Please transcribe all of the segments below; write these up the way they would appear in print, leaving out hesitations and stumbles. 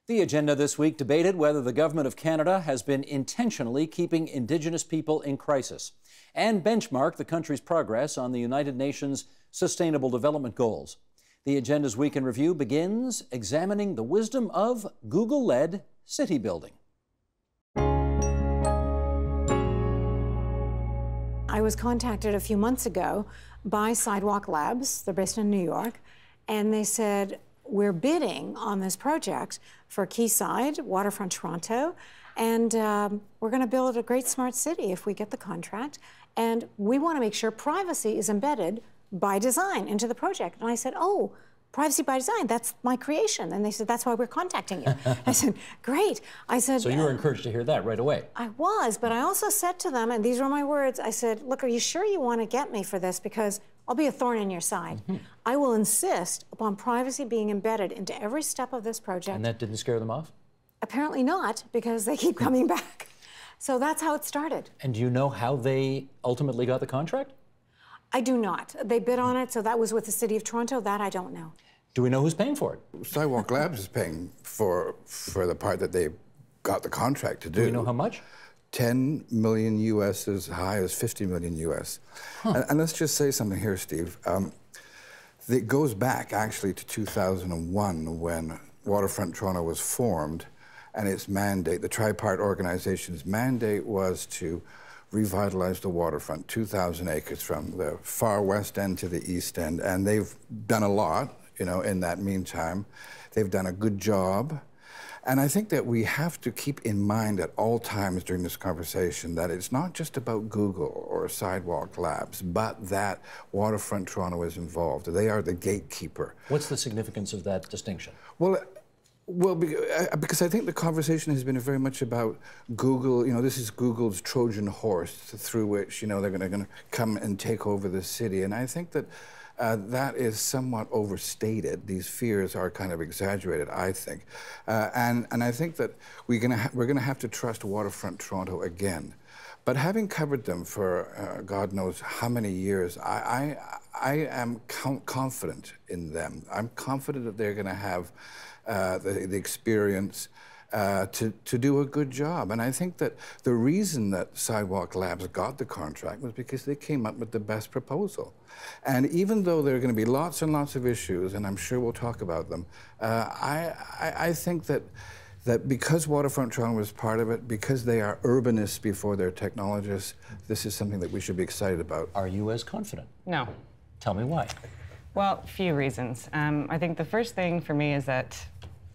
The agenda this week debated whether the Government of Canada has been intentionally keeping Indigenous people in crisis and benchmarked the country's progress on the United Nations Sustainable Development Goals. The agenda's Week in Review begins examining the wisdom of Google-led city building. I was contacted a few months ago by Sidewalk Labs, they're based in New York, and they said, we're bidding on this project for Quayside, Waterfront Toronto, and we're going to build a great smart city if we get the contract, and we want to make sure privacy is embedded by design into the project. And I said, oh, privacy by design, that's my creation. And they said, that's why we're contacting you. I said, great. I said, so you were encouraged to hear that right away. I was, but I also said to them, and these were my words, I said, look, are you sure you want to get me for this? Because I'll be a thorn in your side. I will insist upon privacy being embedded into every step of this project. And that didn't scare them off? Apparently not, because they keep coming back. So that's how it started. And do you know how they ultimately got the contract? I do not. They bid on it, so that was with the City of Toronto. That I don't know. Do we know who's paying for it? Sidewalk Labs is paying for the part that they got the contract to do. Do we know how much? 10 million US, as high as 50 million US. And let's just say something here, Steve. It goes back actually to 2001 when Waterfront Toronto was formed, and its mandate, the tripartite organization's mandate, was to revitalize the waterfront, 2,000 acres from the far west end to the east end. And they've done a lot, you know, in that meantime. They've done a good job. And I think that we have to keep in mind at all times during this conversation that it's not just about Google or Sidewalk Labs, but that Waterfront Toronto is involved. They are the gatekeeper. What's the significance of that distinction? Well, because I think the conversation has been very much about Google. You know, this is Google's Trojan horse through which, you know, they're going to come and take over the city. And I think that that is somewhat overstated. These fears are kind of exaggerated, I think. And I think that we're going to have to trust Waterfront Toronto again. But having covered them for God knows how many years, I am confident in them. I'm confident that they're going to have the experience to do a good job. And I think that the reason that Sidewalk Labs got the contract was because they came up with the best proposal. And even though there are going to be lots and lots of issues, and I'm sure we'll talk about them, I think that because Waterfront Toronto was part of it, because they are urbanists before they're technologists, this is something that we should be excited about. Are you as confident? No. Tell me why. Well, a few reasons. I think the first thing for me is that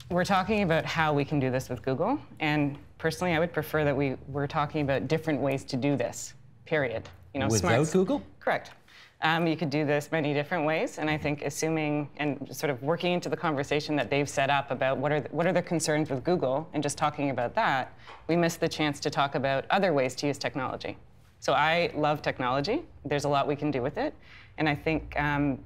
we're talking about how we can do this with Google, and personally I would prefer that we're talking about different ways to do this, period. You know, without Google? Correct. You could do this many different ways, and I think assuming and sort of working into the conversation that they've set up about what are the concerns with Google, and just talking about that, we miss the chance to talk about other ways to use technology. So I love technology. There's a lot we can do with it, and I think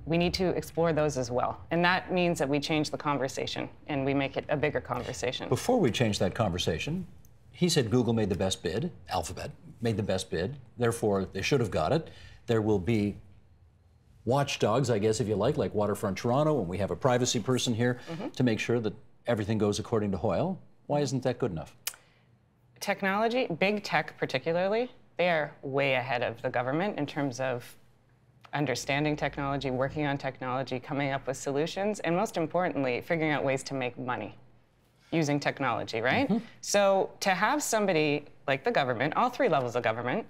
we need to explore those as well. And that means that we change the conversation and we make it a bigger conversation. Before we change that conversation, he said Google made the best bid, Alphabet made the best bid, therefore they should have got it. There will be watchdogs, I guess, if you like Waterfront Toronto, and we have a privacy person here to make sure that everything goes according to Hoyle. Why isn't that good enough? Technology, big tech particularly, they are way ahead of the government in terms of understanding technology, working on technology, coming up with solutions, and most importantly, figuring out ways to make money using technology, right? So to have somebody like the government, all three levels of government,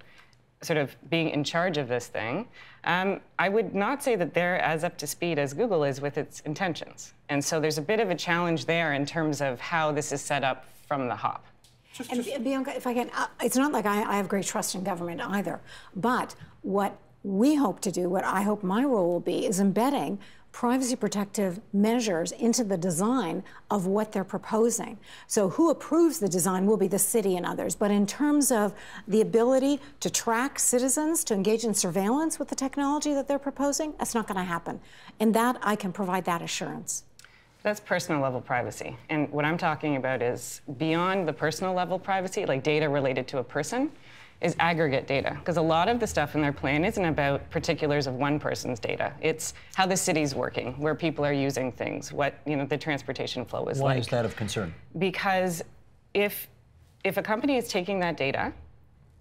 sort of being in charge of this thing, I would not say that they're as up to speed as Google is with its intentions. And so there's a bit of a challenge there in terms of how this is set up from the hop. And Bianca, if I can, it's not like I have great trust in government either, but what we hope to do, what I hope my role will be, is embedding privacy protective measures into the design of what they're proposing. So who approves the design will be the city and others, but in terms of the ability to track citizens, to engage in surveillance with the technology that they're proposing, that's not going to happen. And that, I can provide that assurance. That's personal level privacy. And what I'm talking about is beyond the personal level privacy, like data related to a person, is aggregate data, because a lot of the stuff in their plan isn't about particulars of one person's data. It's how the city's working, where people are using things, what the transportation flow is like. Why is that of concern? Because if a company is taking that data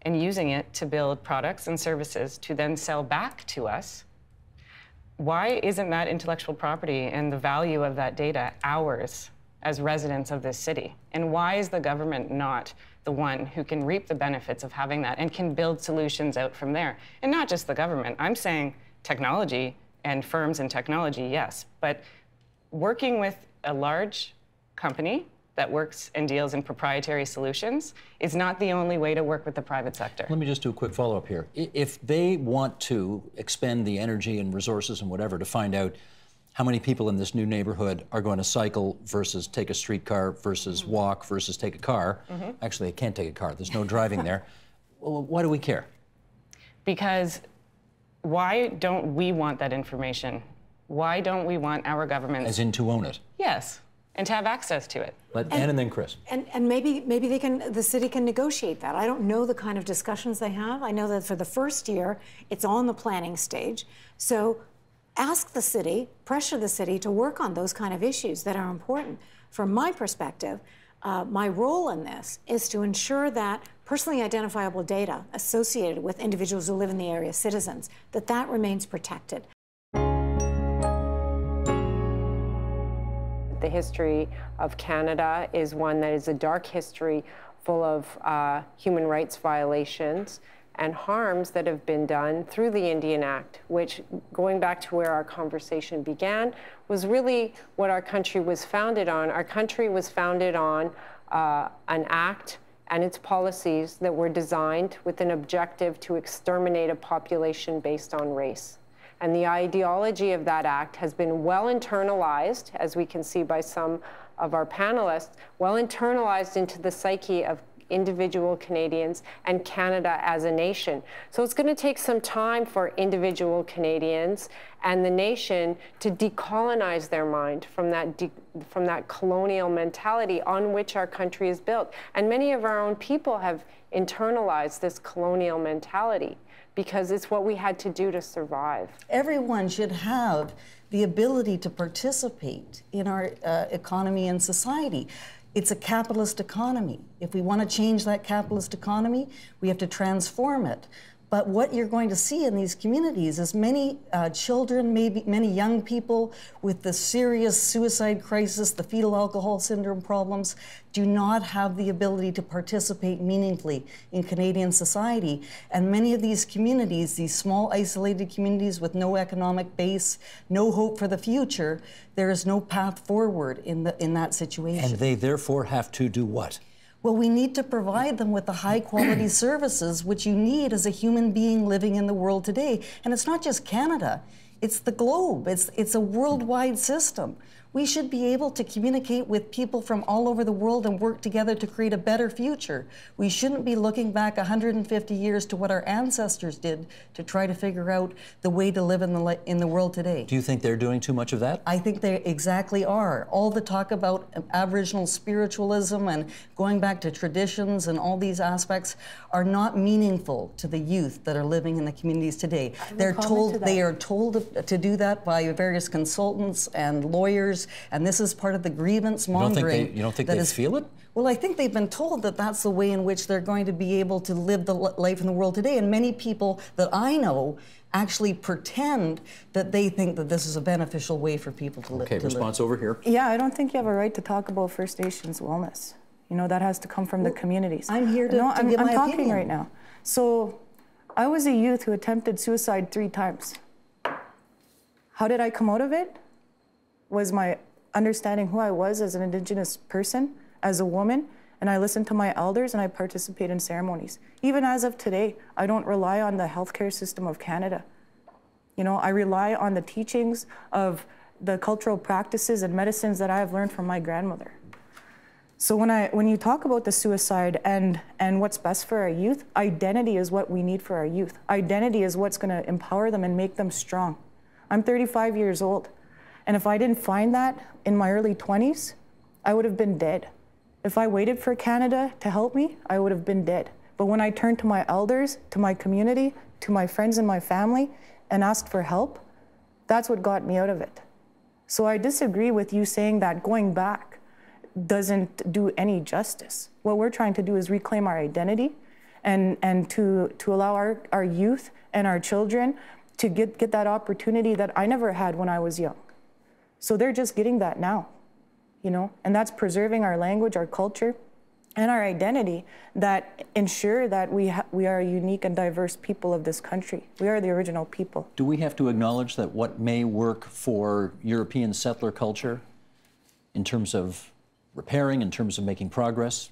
and using it to build products and services to then sell back to us, why isn't that intellectual property and the value of that data ours as residents of this city? And why is the government not the one who can reap the benefits of having that and can build solutions out from there? And not just the government. I'm saying technology and firms in technology, yes, but working with a large company that works and deals in proprietary solutions is not the only way to work with the private sector. Let me just do a quick follow-up here. If they want to expend the energy and resources and whatever to find out how many people in this new neighborhood are going to cycle versus take a streetcar versus walk versus take a car. Actually, they can't take a car. There's no driving there. Well, why do we care? Because why don't we want that information? Why don't we want our government... As in to own it? Yes, and to have access to it. Ann and then Chris. And maybe the city can negotiate that. I don't know the kind of discussions they have. I know that for the first year, it's on the planning stage. So ask the city, pressure the city to work on those kind of issues that are important. From my perspective, my role in this is to ensure that personally identifiable data associated with individuals who live in the area, citizens, that remains protected. The history of Canada is one that is a dark history full of human rights violations and harms that have been done through the Indian Act, which, going back to where our conversation began, was really what our country was founded on. Our country was founded on an act and its policies that were designed with an objective to exterminate a population based on race. And the ideology of that act has been well internalized, as we can see by some of our panelists, well internalized into the psyche of individual Canadians and Canada as a nation. So it's going to take some time for individual Canadians and the nation to decolonize their mind from that colonial mentality on which our country is built. And many of our own people have internalized this colonial mentality because it's what we had to do to survive. Everyone should have the ability to participate in our economy and society. It's a capitalist economy. If we want to change that capitalist economy, we have to transform it. But what you're going to see in these communities is many children, maybe many young people with the serious suicide crisis, the fetal alcohol syndrome problems, do not have the ability to participate meaningfully in Canadian society. And many of these communities, these small isolated communities with no economic base, no hope for the future, there is no path forward in that situation. And they therefore have to do what? Well, we need to provide them with the high-quality services which you need as a human being living in the world today. And it's not just Canada, it's the globe. It's a worldwide system. We should be able to communicate with people from all over the world and work together to create a better future. We shouldn't be looking back 150 years to what our ancestors did to try to figure out the way to live in the world today. Do you think they're doing too much of that? I think they exactly are. All the talk about Aboriginal spiritualism and going back to traditions and all these aspects are not meaningful to the youth that are living in the communities today. They are told to do that by various consultants and lawyers, and this is part of the grievance mongering. You don't think they feel it? Well, I think they've been told that that's the way in which they're going to be able to live the life in the world today. And many people that I know actually pretend that they think that this is a beneficial way for people to live. Okay, response over here. Yeah, I don't think you have a right to talk about First Nations wellness. You know, that has to come from the communities. I'm here to I'm give my talking opinion right now. So I was a youth who attempted suicide 3 times. How did I come out of it? Was my understanding who I was as an Indigenous person, as a woman, and I listened to my elders and I participate in ceremonies. Even as of today, I don't rely on the healthcare system of Canada. You know, I rely on the teachings of the cultural practices and medicines that I have learned from my grandmother. So when you talk about the suicide and what's best for our youth, identity is what we need for our youth. Identity is what's going to empower them and make them strong. I'm 35 years old. And if I didn't find that in my early 20s, I would have been dead. If I waited for Canada to help me, I would have been dead. But when I turned to my elders, to my community, to my friends and my family, and asked for help, that's what got me out of it. So I disagree with you saying that going back doesn't do any justice. What we're trying to do is reclaim our identity and to allow our youth and our children to get that opportunity that I never had when I was young. So they're just getting that now, you know, and that's preserving our language, our culture, and our identity that ensure that we are a unique and diverse people of this country. We are the original people. Do we have to acknowledge that what may work for European settler culture in terms of repairing, in terms of making progress,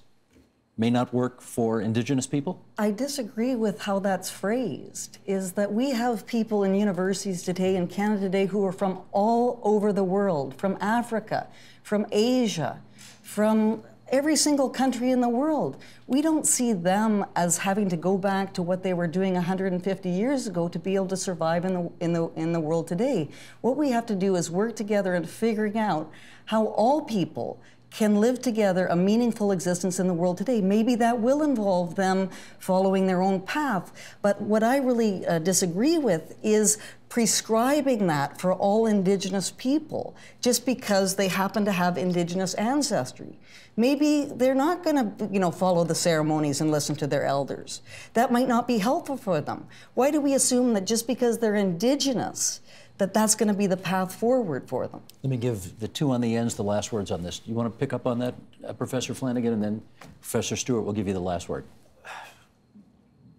may not work for Indigenous people? I disagree with how that's phrased, is that we have people in universities today, in Canada today, who are from all over the world, from Africa, from Asia, from every single country in the world. We don't see them as having to go back to what they were doing 150 years ago to be able to survive in the world today. What we have to do is work together and figuring out how all people can live together a meaningful existence in the world today. Maybe that will involve them following their own path. But what I really disagree with is prescribing that for all Indigenous people just because they happen to have Indigenous ancestry. Maybe they're not going to, you know, follow the ceremonies and listen to their elders. That might not be helpful for them. Why do we assume that just because they're Indigenous that that's going to be the path forward for them? Let me give the two on the ends the last words on this. You want to pick up on that, Professor Flanagan, and then Professor Stewart will give you the last word.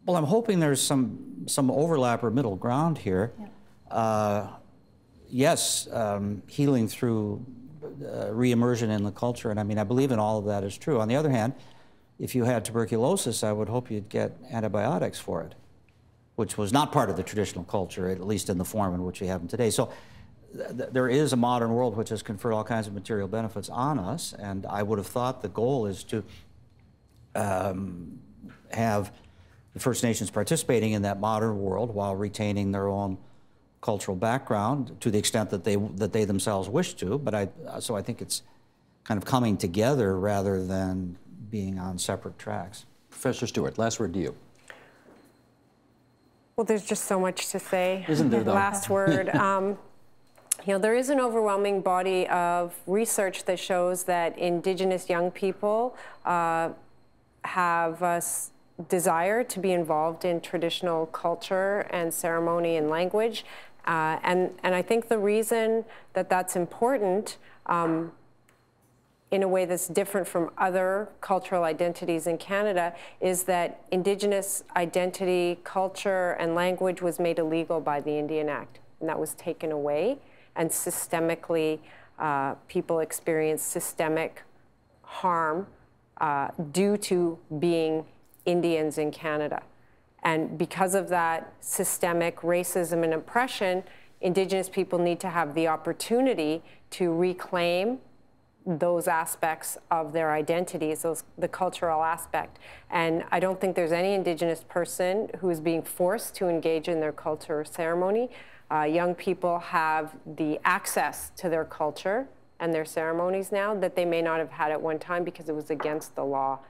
Well, I'm hoping there's some overlap or middle ground here. Yeah. Yes, healing through re-immersion in the culture, and I mean, I believe in all of that is true. On the other hand, if you had tuberculosis, I would hope you'd get antibiotics for it, which was not part of the traditional culture, at least in the form in which we have them today. So there is a modern world which has conferred all kinds of material benefits on us, and I would have thought the goal is to have the First Nations participating in that modern world while retaining their own cultural background to the extent that they themselves wish to. But so I think it's kind of coming together rather than being on separate tracks. Professor Stewart, last word to you. Well, there's just so much to say. Isn't there, though? Last word. You know, there is an overwhelming body of research that shows that Indigenous young people have a desire to be involved in traditional culture and ceremony and language. And I think the reason that that's important in a way that's different from other cultural identities in Canada is that Indigenous identity, culture, and language was made illegal by the Indian Act, and that was taken away. And systemically, people experience systemic harm due to being Indians in Canada. And because of that systemic racism and oppression, Indigenous people need to have the opportunity to reclaim those aspects of their identities, the cultural aspect. And I don't think there's any Indigenous person who is being forced to engage in their culture or ceremony. Young people have the access to their culture and their ceremonies now that they may not have had at one time because it was against the law.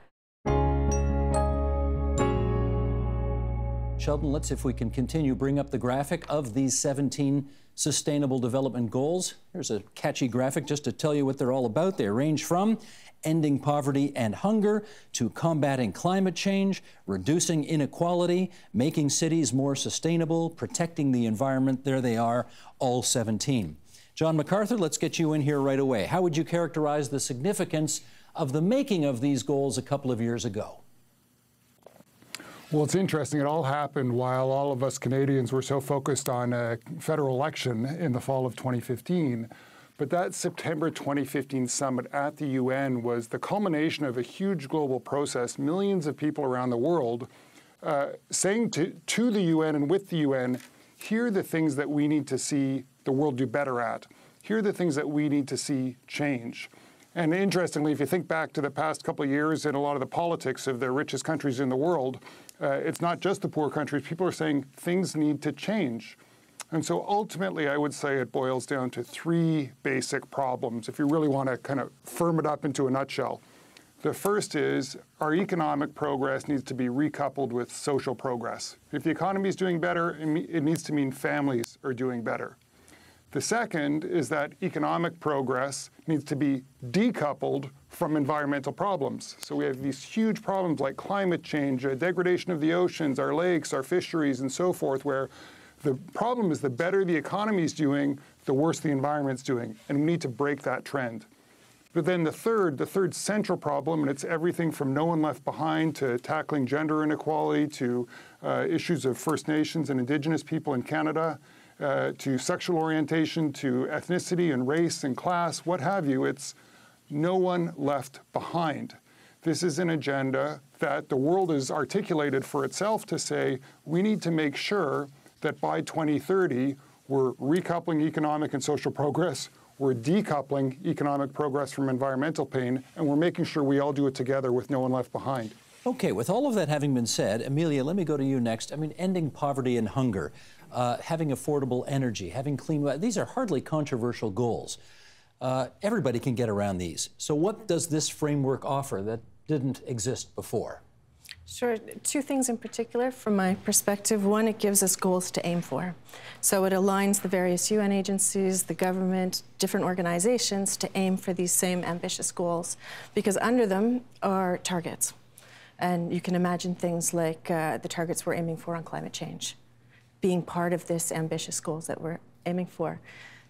Sheldon, let's, if we can continue, bring up the graphic of these 17 Sustainable Development Goals. Here's a catchy graphic just to tell you what they're all about. They range from ending poverty and hunger to combating climate change, reducing inequality, making cities more sustainable, protecting the environment. There they are, all 17. John MacArthur, let's get you in here right away. How would you characterize the significance of the making of these goals a couple of years ago? Well, it's interesting. It all happened while all of us Canadians were so focused on a federal election in the fall of 2015. But that September 2015 summit at the UN was the culmination of a huge global process, millions of people around the world saying to the UN and with the UN, here are the things that we need to see the world do better at. Here are the things that we need to see change. And interestingly, if you think back to the past couple of years in a lot of the politics of the richest countries in the world, it's not just the poor countries. People are saying things need to change. And so ultimately, I would say it boils down to three basic problems, if you really want to kind of firm it up into a nutshell. The first is our economic progress needs to be recoupled with social progress. If the economy is doing better, it needs to mean families are doing better. The second is that economic progress needs to be decoupled from environmental problems. So we have these huge problems like climate change, degradation of the oceans, our lakes, our fisheries, and so forth, where the problem is the better the economy is doing, the worse the environment's doing, and we need to break that trend. But then the third central problem, and it's everything from no one left behind to tackling gender inequality to issues of First Nations and Indigenous people in Canada, to sexual orientation, to ethnicity and race and class, what have you. It's no one left behind. This is an agenda that the world has articulated for itself to say we need to make sure that by 2030 we're recoupling economic and social progress, we're decoupling economic progress from environmental pain, and we're making sure we all do it together with no one left behind. Okay, with all of that having been said, Amelia, let me go to you next. I mean, ending poverty and hunger, having affordable energy, having clean water, these are hardly controversial goals. Everybody can get around these. So what does this framework offer that didn't exist before? Sure. Two things in particular from my perspective. One, it gives us goals to aim for. So it aligns the various UN agencies, the government, different organizations to aim for these same ambitious goals, because under them are targets. And you can imagine things like the targets we're aiming for on climate change being part of this ambitious goals that we're aiming for.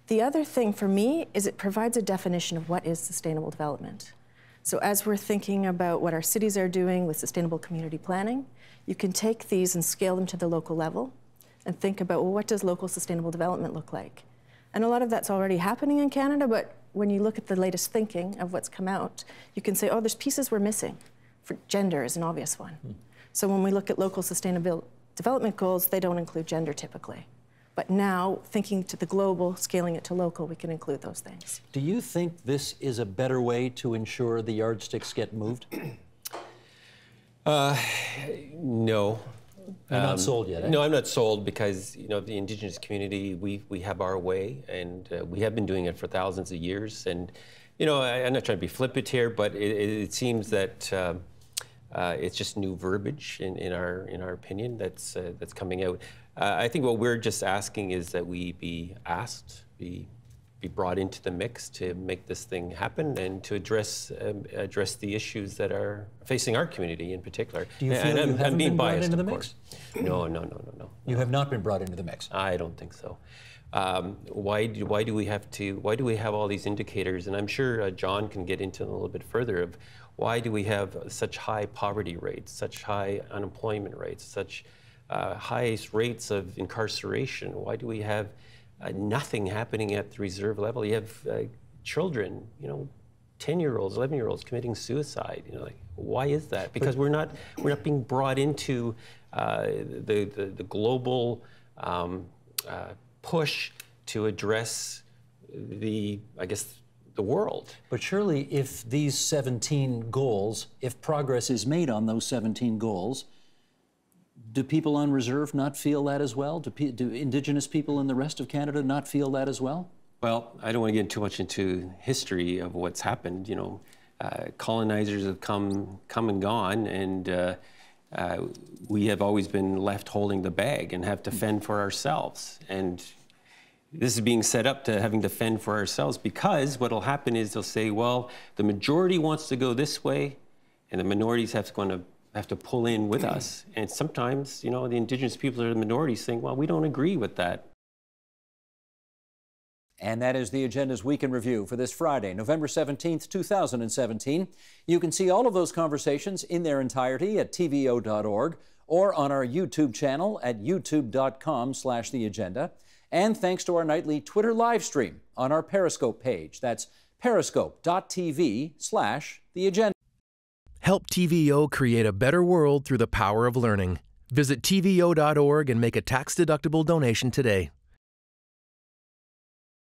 The other thing for me is it provides a definition of what is sustainable development. So as we're thinking about what our cities are doing with sustainable community planning, you can take these and scale them to the local level and think about, well, what does local sustainable development look like? And a lot of that's already happening in Canada, but when you look at the latest thinking of what's come out, you can say, oh, there's pieces we're missing. For gender is an obvious one. So when we look at local sustainable development goals, they don't include gender typically. But now, thinking to the global, scaling it to local, we can include those things. Do you think this is a better way to ensure the yardsticks get moved? No. You're not sold yet, eh? No, I'm not sold because, you know, the Indigenous community, we have our way, and we have been doing it for thousands of years. And, you know, I'm not trying to be flippant here, but it seems that it's just new verbiage in our opinion that's coming out. I think what we're just asking is that we be asked, be brought into the mix to make this thing happen and to address the issues that are facing our community in particular. Do you feel you haven't been brought into the mix? No. You have not been brought into the mix? I don't think so. Why do we have all these indicators? And I'm sure John can get into it a little bit further of why do we have such high poverty rates, such high unemployment rates, such highest rates of incarceration? Why do we have nothing happening at the reserve level? You have children, you know, 10-year-olds, 11-year-olds committing suicide. You know, like, why is that? Because we're not being brought into the global push to address the world. But surely if these 17 goals, if progress is made on those 17 goals, do people on reserve not feel that as well? Do Indigenous people in the rest of Canada not feel that as well? Well, I don't want to get too much into history of what's happened. You know, colonizers have come and gone, and we have always been left holding the bag and have to fend for ourselves. And this is being set up to having to fend for ourselves, because what will happen is they'll say, well, the majority wants to go this way, and the minorities have to pull in with us. And sometimes, you know, the Indigenous people are the minority saying, well, we don't agree with that. And that is the Agenda's Week in Review for this Friday, November 17th, 2017. You can see all of those conversations in their entirety at tvo.org or on our YouTube channel at youtube.com/theagenda. And thanks to our nightly Twitter live stream on our Periscope page. That's periscope.tv/theagenda. Help TVO create a better world through the power of learning. Visit tvo.org and make a tax-deductible donation today.